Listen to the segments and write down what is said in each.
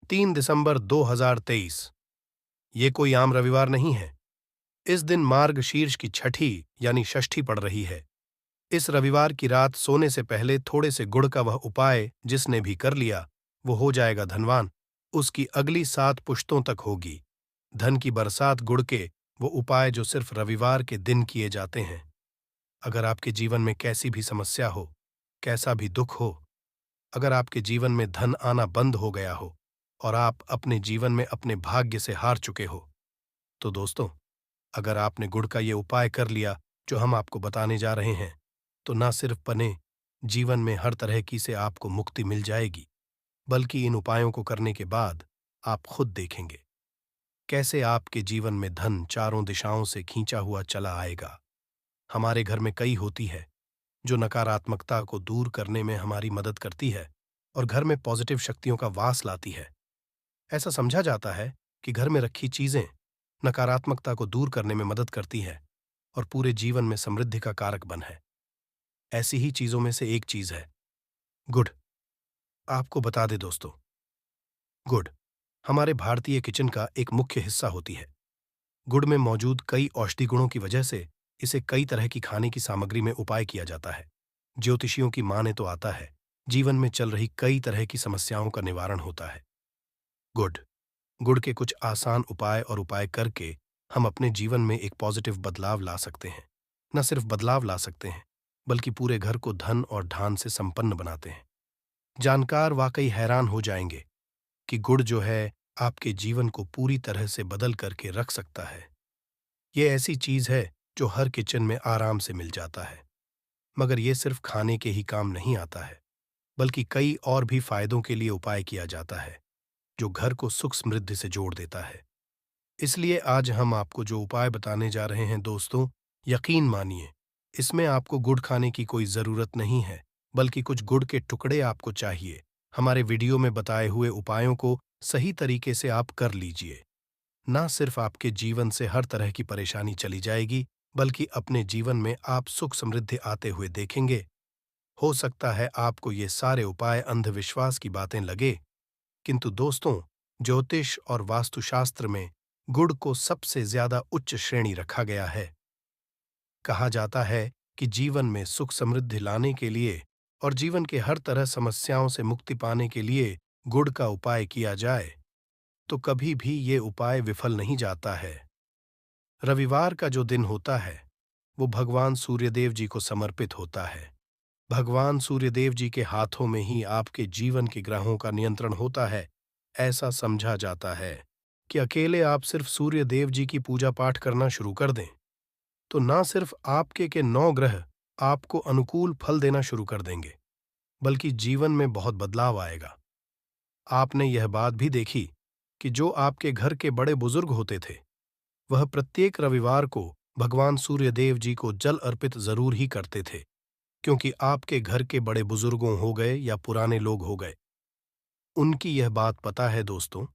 3 दिसंबर 2023। ये कोई आम रविवार नहीं है। इस दिन मार्गशीर्ष की छठी यानी षष्ठी पड़ रही है। इस रविवार की रात सोने से पहले थोड़े से गुड़ का वह उपाय जिसने भी कर लिया वो हो जाएगा धनवान। उसकी अगली 7 पुश्तों तक होगी धन की बरसात। गुड़ के वो उपाय जो सिर्फ रविवार के दिन किए जाते हैं। अगर आपके जीवन में कैसी भी समस्या हो, कैसा भी दुख हो, अगर आपके जीवन में धन आना बंद हो गया हो और आप अपने जीवन में अपने भाग्य से हार चुके हो, तो दोस्तों, अगर आपने गुड़ का ये उपाय कर लिया जो हम आपको बताने जा रहे हैं, तो ना सिर्फ बने जीवन में हर तरह की से आपको मुक्ति मिल जाएगी, बल्कि इन उपायों को करने के बाद आप खुद देखेंगे कैसे आपके जीवन में धन चारों दिशाओं से खींचा हुआ चला आएगा। हमारे घर में कई होती है जो नकारात्मकता को दूर करने में हमारी मदद करती है और घर में पॉजिटिव शक्तियों का वास लाती है। ऐसा समझा जाता है कि घर में रखी चीजें नकारात्मकता को दूर करने में मदद करती है और पूरे जीवन में समृद्धि का कारक बन है। ऐसी ही चीजों में से एक चीज है गुड़। आपको बता दे दोस्तों, गुड़ हमारे भारतीय किचन का एक मुख्य हिस्सा होती है। गुड़ में मौजूद कई औषधि गुणों की वजह से इसे कई तरह की खाने की सामग्री में उपाय किया जाता है। ज्योतिषियों की माने तो आता है जीवन में चल रही कई तरह की समस्याओं का निवारण होता है। गुड़ गुड़ के कुछ आसान उपाय और उपाय करके हम अपने जीवन में एक पॉजिटिव बदलाव ला सकते हैं। न सिर्फ बदलाव ला सकते हैं, बल्कि पूरे घर को धन और धान से संपन्न बनाते हैं। जानकार वाकई हैरान हो जाएंगे कि गुड़ जो है आपके जीवन को पूरी तरह से बदल करके रख सकता है। ये ऐसी चीज है जो हर किचन में आराम से मिल जाता है, मगर ये सिर्फ खाने के ही काम नहीं आता है, बल्कि कई और भी फायदों के लिए उपाय किया जाता है जो घर को सुख समृद्धि से जोड़ देता है। इसलिए आज हम आपको जो उपाय बताने जा रहे हैं दोस्तों, यकीन मानिए इसमें आपको गुड़ खाने की कोई जरूरत नहीं है, बल्कि कुछ गुड़ के टुकड़े आपको चाहिए। हमारे वीडियो में बताए हुए उपायों को सही तरीके से आप कर लीजिए। ना सिर्फ आपके जीवन से हर तरह की परेशानी चली जाएगी, बल्कि अपने जीवन में आप सुख समृद्धि आते हुए देखेंगे। हो सकता है आपको ये सारे उपाय अंधविश्वास की बातें लगे, किंतु दोस्तों, ज्योतिष और वास्तुशास्त्र में गुड़ को सबसे ज्यादा उच्च श्रेणी रखा गया है। कहा जाता है कि जीवन में सुख समृद्धि लाने के लिए और जीवन के हर तरह समस्याओं से मुक्ति पाने के लिए गुड़ का उपाय किया जाए तो कभी भी ये उपाय विफल नहीं जाता है। रविवार का जो दिन होता है वो भगवान सूर्यदेव जी को समर्पित होता है। भगवान सूर्यदेव जी के हाथों में ही आपके जीवन के ग्रहों का नियंत्रण होता है। ऐसा समझा जाता है कि अकेले आप सिर्फ सूर्यदेव जी की पूजा पाठ करना शुरू कर दें तो ना सिर्फ आपके के 9 ग्रह आपको अनुकूल फल देना शुरू कर देंगे, बल्कि जीवन में बहुत बदलाव आएगा। आपने यह बात भी देखी कि जो आपके घर के बड़े बुजुर्ग होते थे वह प्रत्येक रविवार को भगवान सूर्यदेव जी को जल अर्पित जरूर ही करते थे, क्योंकि आपके घर के बड़े बुजुर्गों हो गए या पुराने लोग हो गए, उनकी यह बात पता है दोस्तों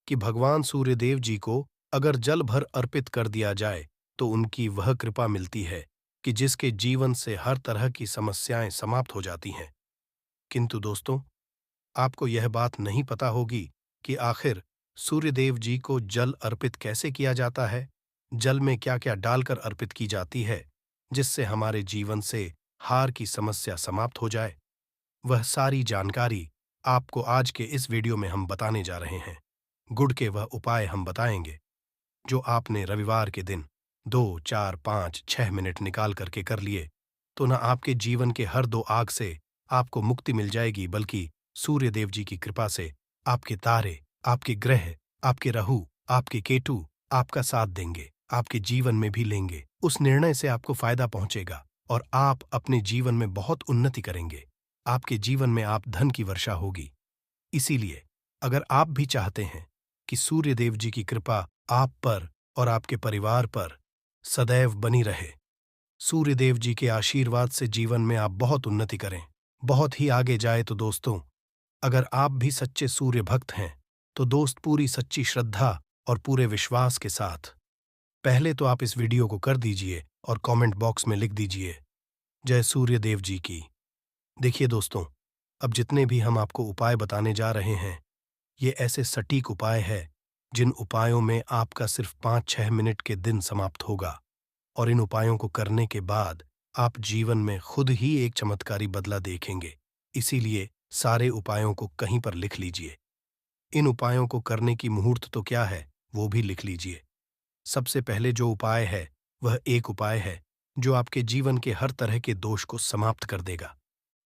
कि भगवान सूर्यदेव जी को अगर जल भर अर्पित कर दिया जाए तो उनकी वह कृपा मिलती है कि जिसके जीवन से हर तरह की समस्याएं समाप्त हो जाती हैं। किंतु दोस्तों, आपको यह बात नहीं पता होगी कि आखिर सूर्यदेव जी को जल अर्पित कैसे किया जाता है, जल में क्या क्या डालकर अर्पित की जाती है जिससे हमारे जीवन से हार की समस्या समाप्त हो जाए। वह सारी जानकारी आपको आज के इस वीडियो में हम बताने जा रहे हैं। गुड़ के वह उपाय हम बताएंगे जो आपने रविवार के दिन 2, 4, 5, 6 मिनट निकाल करके कर लिए तो न आपके जीवन के हर 2 आग से आपको मुक्ति मिल जाएगी, बल्कि सूर्यदेव जी की कृपा से आपके तारे, आपके ग्रह, आपके राहु, आपके केतु आपका साथ देंगे, आपके जीवन में भी लेंगे। उस निर्णय से आपको फायदा पहुंचेगा और आप अपने जीवन में बहुत उन्नति करेंगे। आपके जीवन में आप धन की वर्षा होगी। इसीलिए अगर आप भी चाहते हैं कि सूर्यदेव जी की कृपा आप पर और आपके परिवार पर सदैव बनी रहे, सूर्यदेव जी के आशीर्वाद से जीवन में आप बहुत उन्नति करें, बहुत ही आगे जाए, तो दोस्तों, अगर आप भी सच्चे सूर्य भक्त हैं तो दोस्त पूरी सच्ची श्रद्धा और पूरे विश्वास के साथ पहले तो आप इस वीडियो को कर दीजिए और कमेंट बॉक्स में लिख दीजिए जय सूर्यदेव जी की। देखिए दोस्तों, अब जितने भी हम आपको उपाय बताने जा रहे हैं ये ऐसे सटीक उपाय है जिन उपायों में आपका सिर्फ 5-6 मिनट के दिन समाप्त होगा, और इन उपायों को करने के बाद आप जीवन में खुद ही एक चमत्कारी बदला देखेंगे। इसीलिए सारे उपायों को कहीं पर लिख लीजिए। इन उपायों को करने की मुहूर्त तो क्या है, वो भी लिख लीजिए। सबसे पहले जो उपाय है, वह एक उपाय है जो आपके जीवन के हर तरह के दोष को समाप्त कर देगा।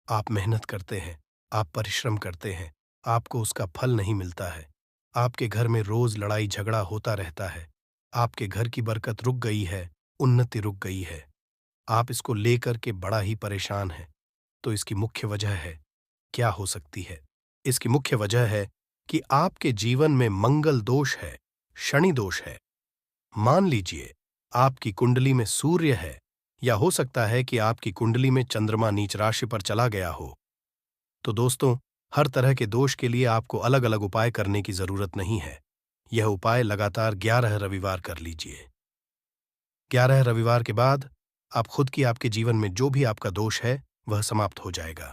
आप मेहनत करते हैं, आप परिश्रम करते हैं, आपको उसका फल नहीं मिलता है। आपके घर में रोज लड़ाई झगड़ा होता रहता है। आपके घर की बरकत रुक गई है, उन्नति रुक गई है। आप इसको लेकर के बड़ा ही परेशान हैं। तो इसकी मुख्य वजह है, क्या हो सकती है? इसकी मुख्य वजह है कि आपके जीवन में मंगल दोष है, शनि दोष है। मान लीजिए आपकी कुंडली में सूर्य है, या हो सकता है कि आपकी कुंडली में चंद्रमा नीच राशि पर चला गया हो। तो दोस्तों, हर तरह के दोष के लिए आपको अलग अलग उपाय करने की जरूरत नहीं है। यह उपाय लगातार 11 रविवार कर लीजिए। 11 रविवार के बाद आप खुद की आपके जीवन में जो भी आपका दोष है वह समाप्त हो जाएगा।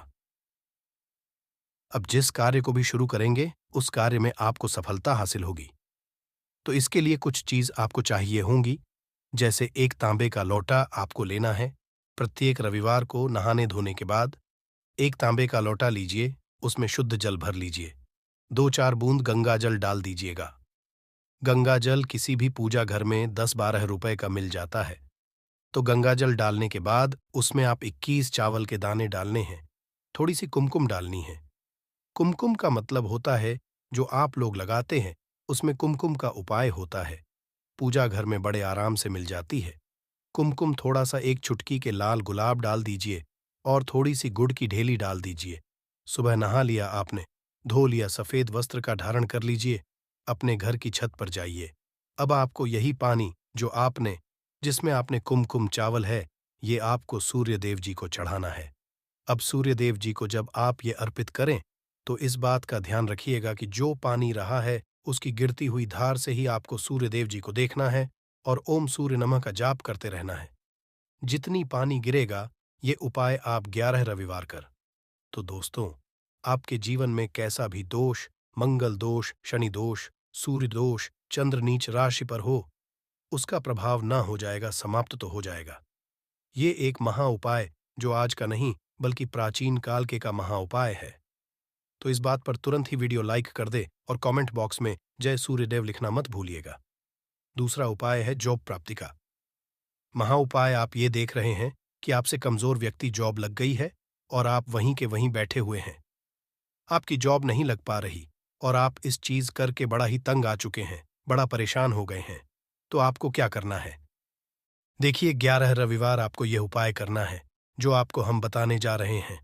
अब जिस कार्य को भी शुरू करेंगे उस कार्य में आपको सफलता हासिल होगी। तो इसके लिए कुछ चीज आपको चाहिए होंगी, जैसे एक तांबे का लोटा आपको लेना है। प्रत्येक रविवार को नहाने धोने के बाद एक तांबे का लोटा लीजिए, उसमें शुद्ध जल भर लीजिए। 2-4 बूंद गंगा जल डाल दीजिएगा। गंगा जल किसी भी पूजा घर में 10-12 रुपए का मिल जाता है। तो गंगा जल डालने के बाद उसमें आप 21 चावल के दाने डालने हैं। थोड़ी सी कुमकुम डालनी है। कुमकुम का मतलब होता है जो आप लोग लगाते हैं, उसमें कुमकुम का उपाय होता है। पूजा घर में बड़े आराम से मिल जाती है। कुमकुम थोड़ा सा एक चुटकी के लाल गुलाब डाल दीजिए और थोड़ी सी गुड़ की ढेली डाल दीजिए। सुबह नहा लिया आपने, धो लिया, सफेद वस्त्र का धारण कर लीजिए, अपने घर की छत पर जाइए। अब आपको यही पानी जिसमें आपने कुमकुम चावल है, ये आपको सूर्य देव जी को चढ़ाना है। अब सूर्य देव जी को जब आप ये अर्पित करें तो इस बात का ध्यान रखिएगा कि जो पानी रहा है उसकी गिरती हुई धार से ही आपको सूर्य देव जी को देखना है और ओम सूर्य नमः का जाप करते रहना है। जितनी पानी गिरेगा, ये उपाय आप 11 रविवार कर। तो दोस्तों, आपके जीवन में कैसा भी दोष, मंगल दोष, शनि दोष, सूर्य दोष, चंद्र नीच राशि पर हो, उसका प्रभाव ना हो जाएगा, समाप्त तो हो जाएगा। ये एक महा उपाय जो आज का नहीं बल्कि प्राचीन काल के का महा उपाय है। तो इस बात पर तुरंत ही वीडियो लाइक कर दे और कमेंट बॉक्स में जय सूर्यदेव लिखना मत भूलिएगा। दूसरा उपाय है जॉब प्राप्ति का। महा उपाय आप ये देख रहे हैं कि आपसे कमजोर व्यक्ति जॉब लग गई है और आप वहीं के वहीं बैठे हुए हैं। आपकी जॉब नहीं लग पा रही और आप इस चीज करके बड़ा ही तंग आ चुके हैं, बड़ा परेशान हो गए हैं। तो आपको क्या करना है? देखिए, 11 रविवार आपको यह उपाय करना है जो आपको हम बताने जा रहे हैं,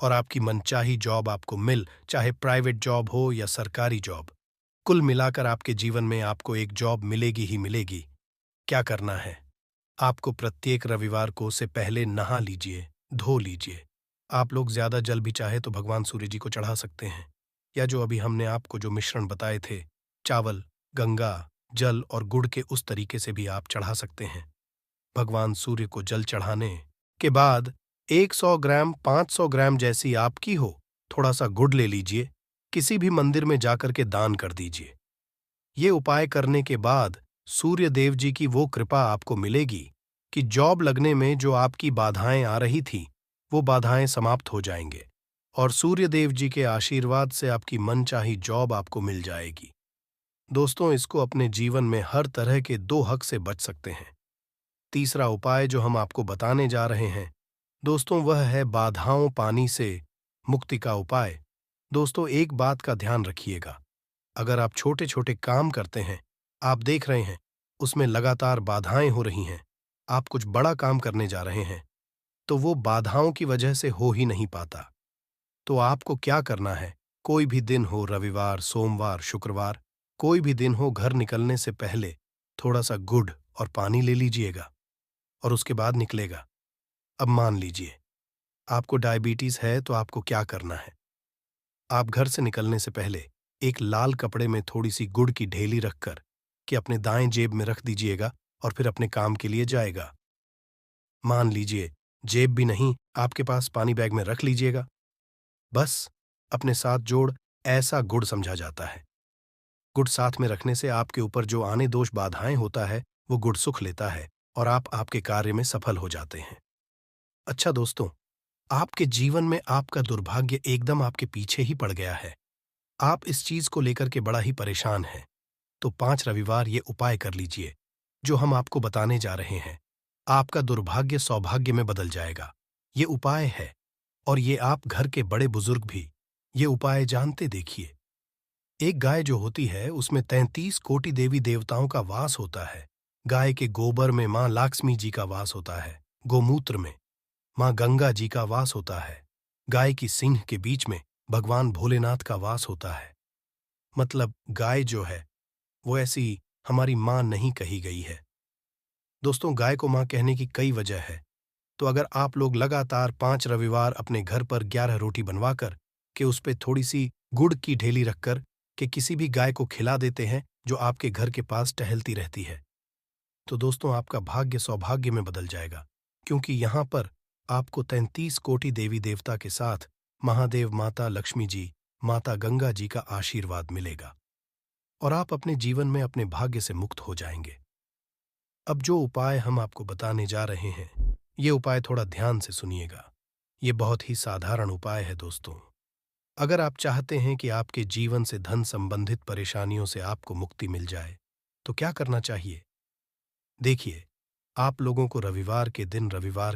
और आपकी मनचाही जॉब आपको मिल, चाहे प्राइवेट जॉब हो या सरकारी जॉब। कुल मिलाकर आपके जीवन में आपको एक जॉब मिलेगी ही मिलेगी। क्या करना है? आपको प्रत्येक रविवार को से पहले नहा लीजिए, धो लीजिए। आप लोग ज्यादा जल भी चाहे तो भगवान सूर्य जी को चढ़ा सकते हैं, या जो अभी हमने आपको जो मिश्रण बताए थे, चावल, गंगा जल और गुड़ के, उस तरीके से भी आप चढ़ा सकते हैं। भगवान सूर्य को जल चढ़ाने के बाद 100 ग्राम, 500 ग्राम जैसी आपकी हो, थोड़ा सा गुड़ ले लीजिए, किसी भी मंदिर में जाकर के दान कर दीजिए। ये उपाय करने के बाद सूर्य देव जी की वो कृपा आपको मिलेगी कि जॉब लगने में जो आपकी बाधाएं आ रही थी, वो बाधाएं समाप्त हो जाएंगे और सूर्य देव जी के आशीर्वाद से आपकी मनचाही जॉब आपको मिल जाएगी। दोस्तों, इसको अपने जीवन में हर तरह के 2 हक से बच सकते हैं। तीसरा उपाय जो हम आपको बताने जा रहे हैं दोस्तों, वह है बाधाओं पानी से मुक्ति का उपाय। दोस्तों, एक बात का ध्यान रखिएगा, अगर आप छोटे छोटे काम करते हैं, आप देख रहे हैं उसमें लगातार बाधाएं हो रही हैं, आप कुछ बड़ा काम करने जा रहे हैं, तो वो बाधाओं की वजह से हो ही नहीं पाता। तो आपको क्या करना है? कोई भी दिन हो, रविवार, सोमवार, शुक्रवार, कोई भी दिन हो, घर निकलने से पहले थोड़ा सा गुड़ और पानी ले लीजिएगा और उसके बाद निकलेगा। अब मान लीजिए आपको डायबिटीज है, तो आपको क्या करना है? आप घर से निकलने से पहले एक लाल कपड़े में थोड़ी सी गुड़ की ढेली रखकर कि अपने दाएं जेब में रख दीजिएगा और फिर अपने काम के लिए जाएगा। मान लीजिए जेब भी नहीं, आपके पास पानी बैग में रख लीजिएगा। बस अपने साथ जोड़ ऐसा गुड़ समझा जाता है। गुड़ साथ में रखने से आपके ऊपर जो आने दोष बाधाएं होता है वो गुड़ सुख लेता है और आप आपके कार्य में सफल हो जाते हैं। अच्छा दोस्तों, आपके जीवन में आपका दुर्भाग्य एकदम आपके पीछे ही पड़ गया है। आप इस चीज को लेकर के बड़ा ही परेशान हैं। तो 5 रविवार ये उपाय कर लीजिए जो हम आपको बताने जा रहे हैं। आपका दुर्भाग्य सौभाग्य में बदल जाएगा। ये उपाय है और ये आप घर के बड़े बुजुर्ग भी ये उपाय जानते देखिए। एक गाय जो होती है उसमें 33 कोटि देवी देवताओं का वास होता है। गाय के गोबर में मां लक्ष्मी जी का वास होता है। गोमूत्र में मां गंगा जी का वास होता है। गाय की सींग के बीच में भगवान भोलेनाथ का वास होता है। मतलब गाय जो है वो ऐसी हमारी मां नहीं कही गई है। दोस्तों, गाय को मां कहने की कई वजह है। तो अगर आप लोग लगातार 5 रविवार अपने घर पर 11 रोटी बनवाकर के उस पे थोड़ी सी गुड़ की ढेली रखकर के किसी भी गाय को खिला देते हैं जो आपके घर के पास टहलती रहती है, तो दोस्तों आपका भाग्य सौभाग्य में बदल जाएगा, क्योंकि यहाँ पर आपको 33 कोटि देवी देवता के साथ महादेव, माता लक्ष्मी जी, माता गंगा जी का आशीर्वाद मिलेगा और आप अपने जीवन में अपने भाग्य से मुक्त हो जाएंगे। अब जो उपाय हम आपको बताने जा रहे हैं, ये उपाय थोड़ा ध्यान से सुनिएगा। ये बहुत ही साधारण उपाय है दोस्तों। अगर आप चाहते हैं कि आपके जीवन से धन संबंधित परेशानियों से आपको मुक्ति मिल जाए, तो क्या करना चाहिए? देखिए, आप लोगों को रविवार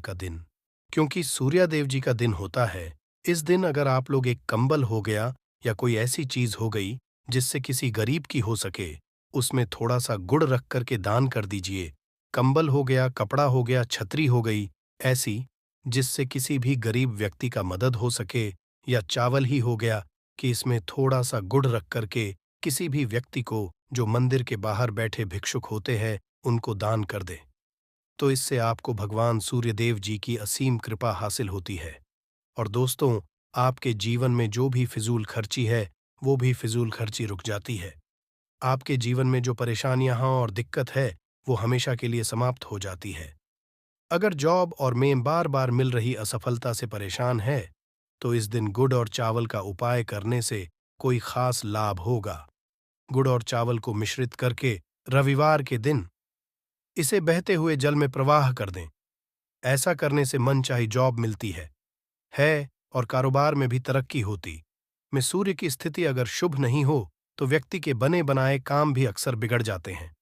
का दिन, क्योंकि सूर्यदेव जी का दिन होता है, इस दिन अगर आप लोग एक कंबल हो गया या कोई ऐसी चीज हो गई जिससे किसी गरीब की हो सके, उसमें थोड़ा सा गुड़ रख करके दान कर दीजिए। कंबल हो गया, कपड़ा हो गया, छतरी हो गई, ऐसी जिससे किसी भी गरीब व्यक्ति का मदद हो सके, या चावल ही हो गया कि इसमें थोड़ा सा गुड़ रख करके किसी भी व्यक्ति को जो मंदिर के बाहर बैठे भिक्षुक होते हैं उनको दान कर दे, तो इससे आपको भगवान सूर्यदेव जी की असीम कृपा हासिल होती है। और दोस्तों, आपके जीवन में जो भी फिजूल खर्ची है वो भी फिजूल खर्ची रुक जाती है। आपके जीवन में जो परेशानियां और दिक्कत है वो हमेशा के लिए समाप्त हो जाती है। अगर जॉब और में बार बार मिल रही असफलता से परेशान है, तो इस दिन गुड़ और चावल का उपाय करने से कोई खास लाभ होगा। गुड़ और चावल को मिश्रित करके रविवार के दिन इसे बहते हुए जल में प्रवाह कर दें। ऐसा करने से मनचाही जॉब मिलती है और कारोबार में भी तरक्की होती। में सूर्य की स्थिति अगर शुभ नहीं हो तो व्यक्ति के बने बनाए काम भी अक्सर बिगड़ जाते हैं।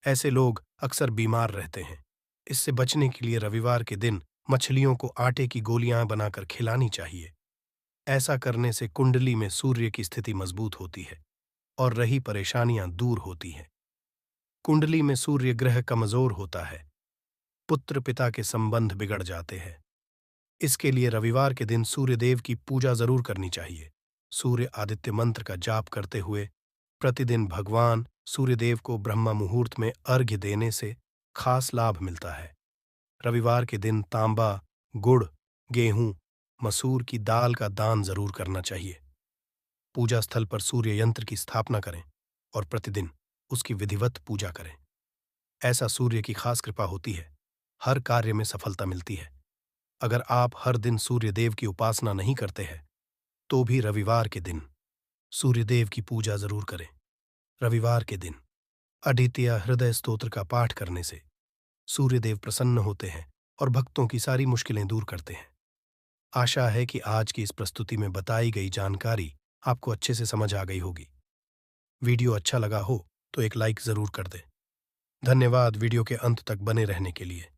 ऐसे लोग अक्सर बीमार रहते हैं। इससे बचने के लिए रविवार के दिन मछलियों को आटे की गोलियां बनाकर खिलानी चाहिए। ऐसा करने से कुंडली में सूर्य की स्थिति मजबूत होती है और रही परेशानियां दूर होती हैं। कुंडली में सूर्य ग्रह कमजोर होता है, पुत्र पिता के संबंध बिगड़ जाते हैं। इसके लिए रविवार के दिन सूर्यदेव की पूजा जरूर करनी चाहिए। सूर्य आदित्य मंत्र का जाप करते हुए प्रतिदिन भगवान सूर्यदेव को ब्रह्मा मुहूर्त में अर्घ्य देने से खास लाभ मिलता है। रविवार के दिन तांबा, गुड़, गेहूं, मसूर की दाल का दान जरूर करना चाहिए। पूजा स्थल पर सूर्य यंत्र की स्थापना करें और प्रतिदिन उसकी विधिवत पूजा करें। ऐसा सूर्य की खास कृपा होती है, हर कार्य में सफलता मिलती है। अगर आप हर दिन सूर्यदेव की उपासना नहीं करते हैं, तो भी रविवार के दिन सूर्यदेव की पूजा जरूर करें। रविवार के दिन अद्वितीय हृदय स्तोत्र का पाठ करने से सूर्यदेव प्रसन्न होते हैं और भक्तों की सारी मुश्किलें दूर करते हैं। आशा है कि आज की इस प्रस्तुति में बताई गई जानकारी आपको अच्छे से समझ आ गई होगी। वीडियो अच्छा लगा हो तो एक लाइक जरूर कर दें। धन्यवाद वीडियो के अंत तक बने रहने के लिए।